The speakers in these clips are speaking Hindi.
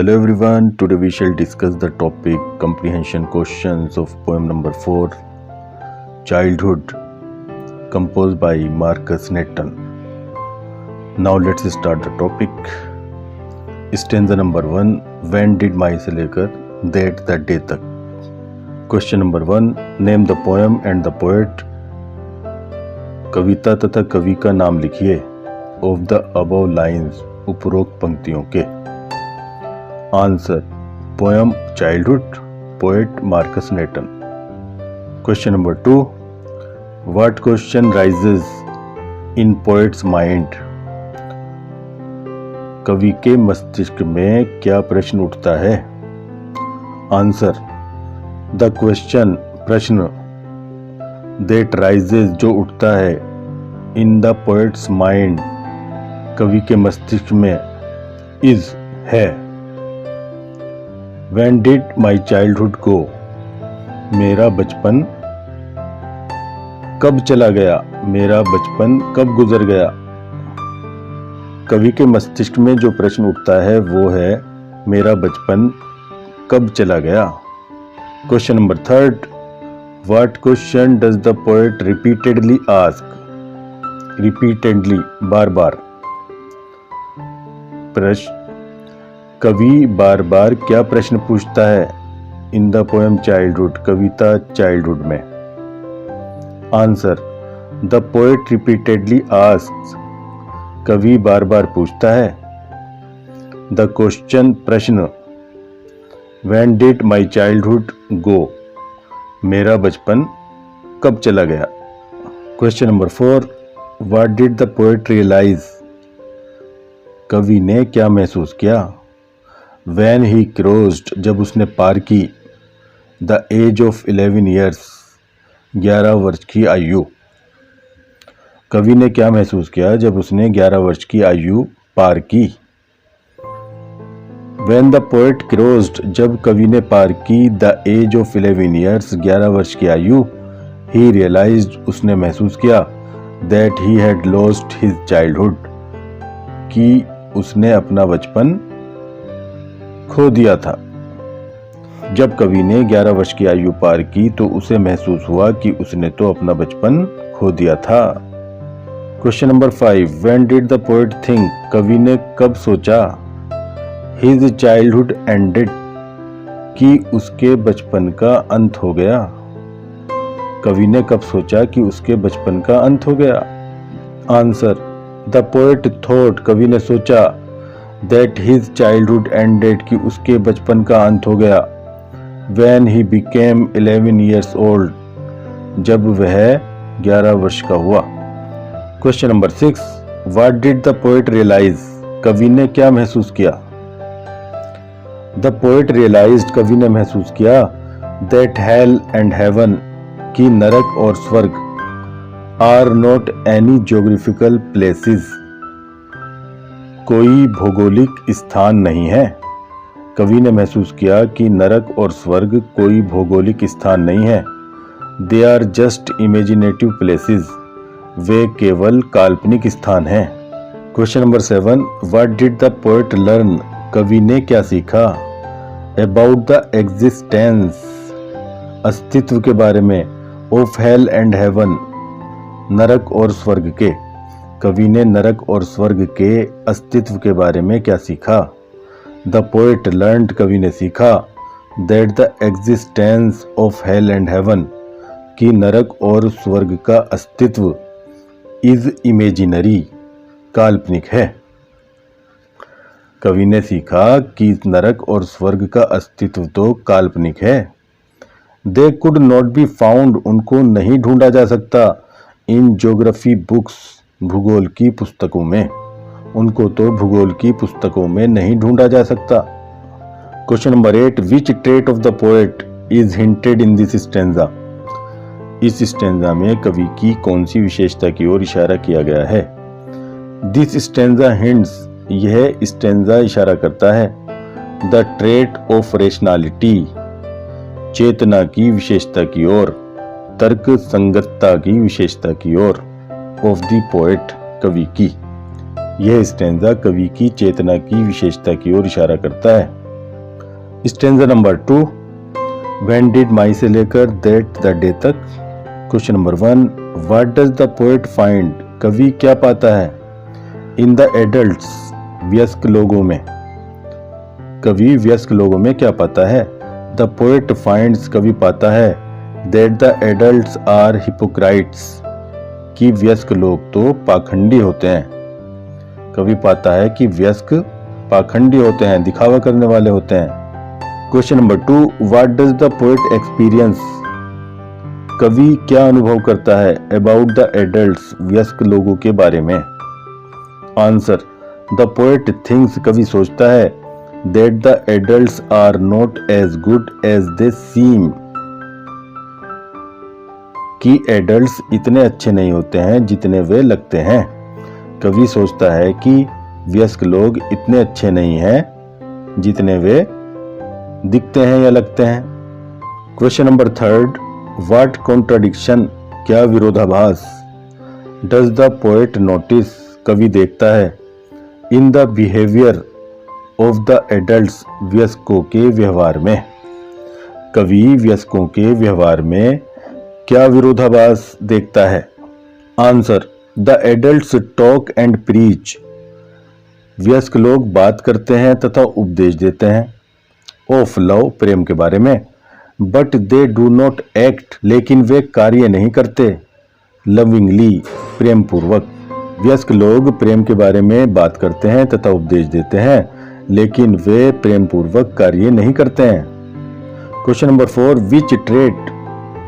Hello everyone, today we shall discuss the topic comprehension questions of poem number 4, Childhood, composed by Marcus Nathan. Now let's start the topic. Stanza number 1, when did माई से लेकर that the day तक. Question number 1, name the poem and the poet. कविता तथा कवि का नाम लिखिए of the above lines, उपरोक्त पंक्तियों के. Answer, poem Childhood, poet Marcus Nathan. Question number 2, what question rises in poet's mind? कवि के मस्तिष्क में क्या प्रश्न उठता है? Answer, the question, प्रश्न that rises, जो उठता है in the poet's mind, कवि के मस्तिष्क में, is, है. When did my childhood go? मेरा बचपन कब चला गया? मेरा बचपन कब गुजर गया? कवि के मस्तिष्क में जो प्रश्न उठता है वो है मेरा बचपन कब चला गया. Question number 3, What question does the poet repeatedly ask? Repeatedly, बार बार. प्रश्न, कवि बार बार क्या प्रश्न पूछता है इन द पोएम चाइल्डहुड, कविता चाइल्डहुड में? Answer, the poet repeatedly asks, कवि बार बार पूछता है. द क्वेश्चन, प्रश्न, when did my childhood go, मेरा बचपन कब चला गया. Question number 4, what did the poet realise, कवि ने क्या महसूस किया? When he crossed, जब उसने पार की the age of 11 years, 11 वर्ष की आयु. कवि ने क्या महसूस किया जब उसने 11 वर्ष की आयु पार की? When the poet crossed, जब कवि ने पार की the age of 11 years, 11 वर्ष की आयु, he realized, उसने महसूस किया that he had lost his childhood, कि उसने अपना बचपन खो दिया था. जब कवि ने 11 वर्ष की आयु पार की तो उसे महसूस हुआ कि उसने तो अपना बचपन खो दिया था. Question number 5, when did the poet think, कवि ने कब सोचा हिज चाइल्डहुड एंडेड, कि उसके बचपन का अंत हो गया? कवि ने कब सोचा कि उसके बचपन का अंत हो गया? आंसर, द पोएट थॉट, कवि ने सोचा that his childhood ended, कि उसके बचपन का अंत हो गया. when he became 11 years old, जब वह 11 वर्ष का हुआ. Question number 6, what did the poet realize, कवि ने क्या महसूस किया? the poet realized, कवि ने महसूस किया that hell and heaven, कि नरक और स्वर्ग are not any geographical places, कोई भौगोलिक स्थान नहीं है. कवि ने महसूस किया कि नरक और स्वर्ग कोई भौगोलिक स्थान नहीं है. They are just imaginative places, वे केवल काल्पनिक स्थान हैं. Question number 7, what did the poet learn, कवि ने क्या सीखा? अबाउट द एग्जिस्टेंस, अस्तित्व के बारे में, ऑफ हेल एंड हेवन, नरक और स्वर्ग के. कवि ने नरक और स्वर्ग के अस्तित्व के बारे में क्या सीखा? द पोएट लर्न्ड, कवि ने सीखा that the existence of hell and heaven, कि नरक और स्वर्ग का अस्तित्व इज इमेजिनरी, काल्पनिक है. कवि ने सीखा कि नरक और स्वर्ग का अस्तित्व तो काल्पनिक है. They could not be found, उनको नहीं ढूंढा जा सकता. इन ज्योग्राफी बुक्स, भूगोल की पुस्तकों में, उनको तो भूगोल की पुस्तकों में नहीं ढूंढा जा सकता. Question number 8, which trait of the poet is hinted in this stanza, इस स्टैंजा में कवि की कौन सी विशेषता की ओर इशारा किया गया है? दिस स्टैंजा हिंट्स, यह स्टैंजा इशारा करता है द ट्रेट ऑफ रेशनैलिटी, चेतना की विशेषता की ओर, तर्क संगतता की विशेषता की ओर, ऑफ द पोएट, कवि की. यह स्टैंजा कवि की चेतना की विशेषता की ओर इशारा करता है. Stanza number 2, when did my से लेकर दैट द डे तक। Question number 1, what does the poet find, कवि क्या पाता है, इन द एडल्ट्स, वयस्क लोगों में। कवि वयस्क लोगों में क्या पाता है। द पोएट फाइंड्स, कवि पाता है, दैट द एडल्ट्स आर हिपोक्राइट्स, कि वयस्क लोग तो पाखंडी होते हैं। कवि पाता है कि वयस्क पाखंडी होते हैं, दिखावा करने वाले होते हैं। Question number 2, what does the poet experience, कवि क्या अनुभव करता है, अबाउट द एडल्ट्स, वयस्क लोगों के बारे में। आंसर, द पोएट थिंक्स, कवि सोचता है, that the adults are not as good as they seem, कि एडल्ट्स इतने अच्छे नहीं होते हैं जितने वे लगते हैं। कवि सोचता है कि वयस्क लोग इतने अच्छे नहीं हैं जितने वे दिखते हैं या लगते हैं। क्वेश्चन नंबर 3, व्हाट कॉन्ट्राडिक्शन, क्या विरोधाभास, डज द पोएट नोटिस, कवि देखता है, in the behaviour of the adults, वयस्कों के व्यवहार में। कवि वयस्कों के व्यवहार में क्या विरोधाभास देखता है। Answer, the adults talk and preach, वयस्क लोग बात करते हैं तथा उपदेश देते हैं। ऑफ लव, प्रेम के बारे में। But they do not act, लेकिन वे कार्य नहीं करते। लविंगली, प्रेम पूर्वक। वयस्क लोग प्रेम के बारे में बात करते हैं तथा उपदेश देते हैं, लेकिन वे प्रेम पूर्वक कार्य नहीं करते हैं। क्वेश्चन नंबर 4, विच ट्रेट,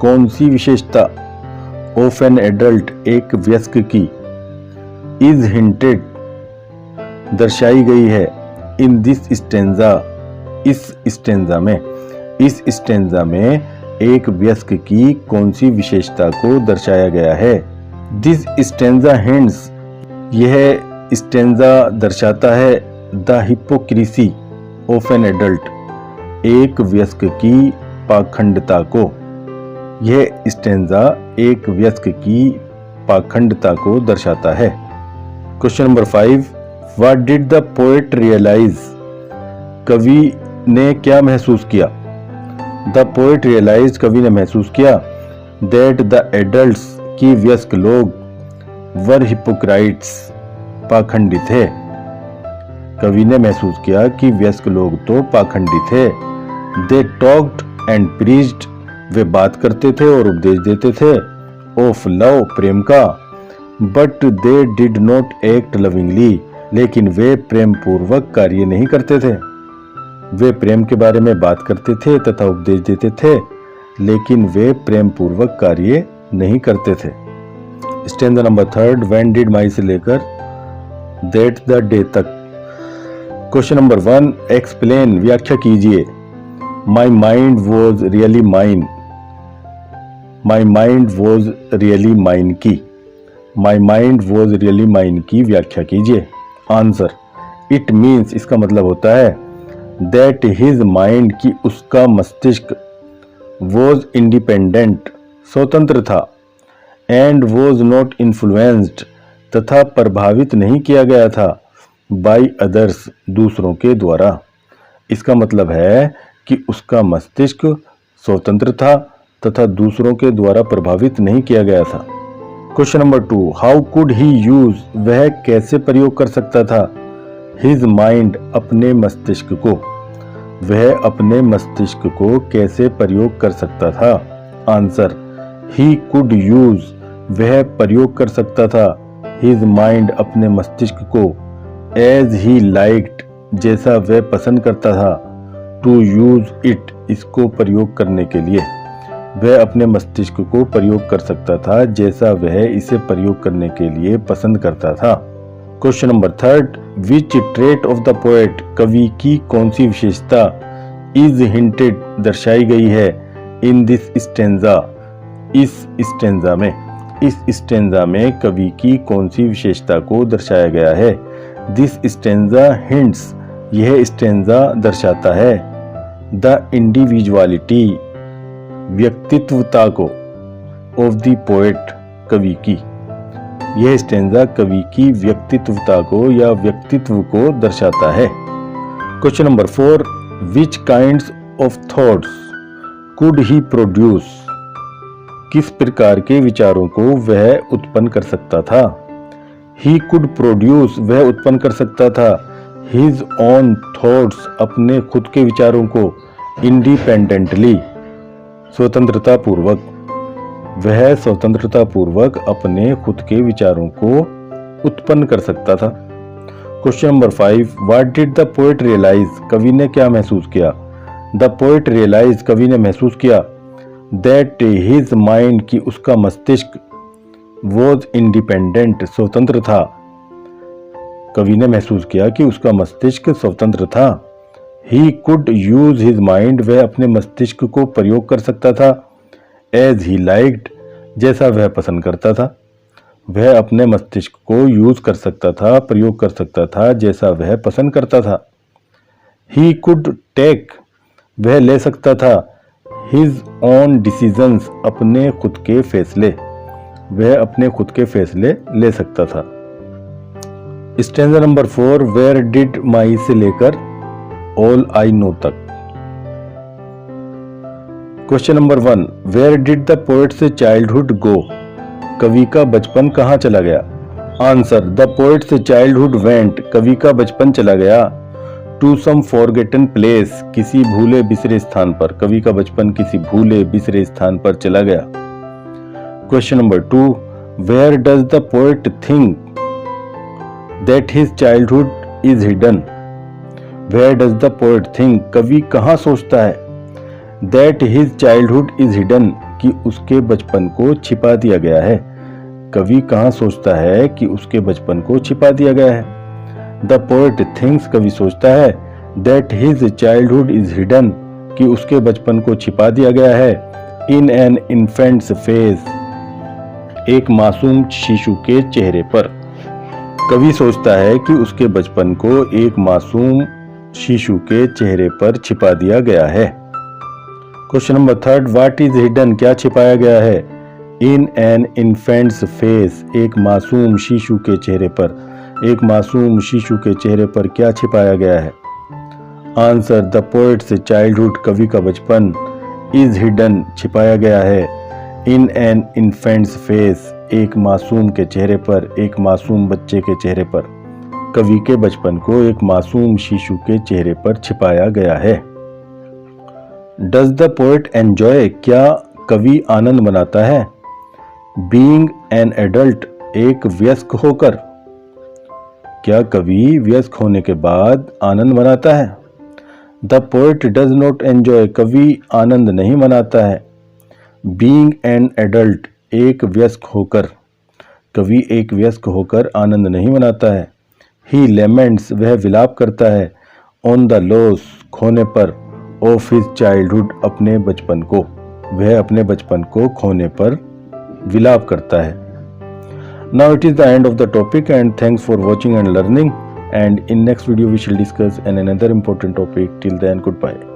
कौन सी विशेषता, ऑफ एन एडल्ट, एक वयस्क की, इज हिंटेड, दर्शाई गई है, इन दिस स्टेंजा, इस स्टेंजा में। इस स्टेंजा में एक वयस्क की कौन सी विशेषता को दर्शाया गया है। दिस स्टेंजा हिंट्स, यह स्टेंजा दर्शाता है, the hypocrisy of an adult, एक वयस्क की पाखंडता को। यह स्टेंजा एक वयस्क की पाखंडता को दर्शाता है। Question number 5, what did the poet realise, कवि ने क्या महसूस किया। द पोएट रियलाइज, कवि ने महसूस किया, दैट द एडल्ट्स, की वयस्क लोग, वर हिपोक्राइट्स, पाखंडी थे। कवि ने महसूस किया कि वयस्क लोग तो पाखंडी थे। दे टॉक्ड एंड प्रीच्ड, वे बात करते थे और उपदेश देते थे। ऑफ लव, प्रेम का। But they did not act lovingly, लेकिन वे प्रेम पूर्वक कार्य नहीं करते थे। वे प्रेम के बारे में बात करते थे तथा उपदेश देते थे, लेकिन वे प्रेम पूर्वक कार्य नहीं करते थे। Stanza number 3, when did my से लेकर दैट द डे तक। क्वेश्चन नंबर 1, एक्सप्लेन, व्याख्या कीजिए, my mind was really mine, my mind was really mine की, my mind was really mine की व्याख्या कीजिए। आंसर, इट मीन्स, इसका मतलब होता है, दैट हिज माइंड, की उसका मस्तिष्क, वॉज इंडिपेंडेंट, स्वतंत्र था, एंड वॉज नॉट इन्फ्लुएंस्ड, तथा प्रभावित नहीं किया गया था, बाई अदर्स, दूसरों के द्वारा। इसका मतलब है कि उसका मस्तिष्क स्वतंत्र था तथा दूसरों के द्वारा प्रभावित नहीं किया गया था। Question number 2, how could he use, वह कैसे प्रयोग कर सकता था, हिज माइंड, अपने मस्तिष्क को। वह अपने मस्तिष्क को कैसे प्रयोग कर सकता था। आंसर, ही कुड यूज, वह प्रयोग कर सकता था, हिज माइंड, अपने मस्तिष्क को, एज ही लाइक्ड, जैसा वह पसंद करता था, टू यूज इट, इसको प्रयोग करने के लिए। वह अपने मस्तिष्क को प्रयोग कर सकता था जैसा वह इसे प्रयोग करने के लिए पसंद करता था। Question number 3, which trait of the poet, कवि की कौन सी विशेषता, इज हिंटेड, दर्शाई गई है, इन दिस स्टेंजा, इस स्टेंजा में। इस स्टेंजा में कवि की कौन सी विशेषता को दर्शाया गया है। दिस स्टेंजा हिंट्स, यह स्टेंजा दर्शाता है, द इंडिविजुअलिटी, व्यक्तित्वता को, ऑफ द पोएट, कवि की। यह स्टेंजा कवि की व्यक्तित्वता को या व्यक्तित्व को दर्शाता है। Question number 4, which kinds of thoughts could he produce, किस प्रकार के विचारों को वह उत्पन्न कर सकता था। ही कुड प्रोड्यूस, वह उत्पन्न कर सकता था। हिज ओन थॉट्स, अपने खुद के विचारों को। इंडिपेंडेंटली, स्वतंत्रता पूर्वक, वह स्वतंत्रता पूर्वक अपने खुद के विचारों को उत्पन्न कर सकता था। Question number 5, what did the poet realise, कवि ने क्या महसूस किया। द पोएट रियलाइज, कवि ने महसूस किया दैट हिज माइंड, की उसका मस्तिष्क वॉज इंडिपेंडेंट, स्वतंत्र था। कवि ने महसूस किया कि उसका मस्तिष्क स्वतंत्र था। He could use his mind, वह अपने मस्तिष्क को प्रयोग कर सकता था। एज ही लाइक्ड, जैसा वह पसंद करता था। वह अपने मस्तिष्क को यूज कर सकता था, प्रयोग कर सकता था, जैसा वह पसंद करता था। ही कुड टेक, वह ले सकता था। हिज ओन डिसीजंस, अपने खुद के फैसले, वह अपने खुद के फैसले ले सकता था। Stanza number 4, where did my से लेकर ऑल आई नो तक। Question number 1, where did the poet's childhood go, कवि का बचपन कहाँ चला गया। Answer, the poet's childhood went, कवि का बचपन चला गया टू सम फॉरगेटन प्लेस, किसी भूले बिसरे स्थान पर, कवि का बचपन किसी भूले बिसरे स्थान पर चला गया। Question number 2, where does the poet think that his childhood is hidden, where does the poet think, कवि कहाँ सोचता है that his childhood is hidden, कि उसके बचपन को छिपा दिया गया है। कवि कहाँ सोचता है कि उसके बचपन को छिपा दिया गया है। द पोएट थिंक्स, कवि सोचता है that his childhood is hidden, कि उसके बचपन को छिपा दिया गया है। इन एन इन्फेंट्स फेस, एक मासूम शिशु के चेहरे पर, कवि सोचता है कि उसके बचपन को एक मासूम शिशु के चेहरे पर छिपा दिया गया है। Question number 3, what is hidden, क्या छिपाया गया है। इन एन इन्फेंट्स फेस, एक मासूम शिशु के चेहरे पर, एक मासूम शिशु के चेहरे पर क्या छिपाया गया है। आंसर, द पोएट्स चाइल्डहुड, कवि का बचपन, इज हिडन, छिपाया गया है। इन एन इन्फेंट्स फेस, एक मासूम के चेहरे पर, एक मासूम बच्चे के चेहरे पर, कवि के बचपन को एक मासूम शिशु के चेहरे पर छिपाया गया है। डज द पोएट एंजॉय, क्या कवि आनंद मनाता है। बीइंग एन एडल्ट, एक वयस्क होकर, क्या कवि वयस्क होने के बाद आनंद मनाता है। The poet does not enjoy, कवि आनंद नहीं मनाता है। बीइंग एन एडल्ट, एक वयस्क होकर, कवि एक वयस्क होकर आनंद नहीं मनाता है। ही लेमेंट्स, वह विलाप करता है। ऑन द लॉस, खोने पर, ऑफ हिज चाइल्डहुड, अपने बचपन को, वह अपने बचपन को खोने पर विलाप करता है। Now it is the end of the topic and thanks for watching and learning, and in next video we shall discuss another important topic. Till then, goodbye.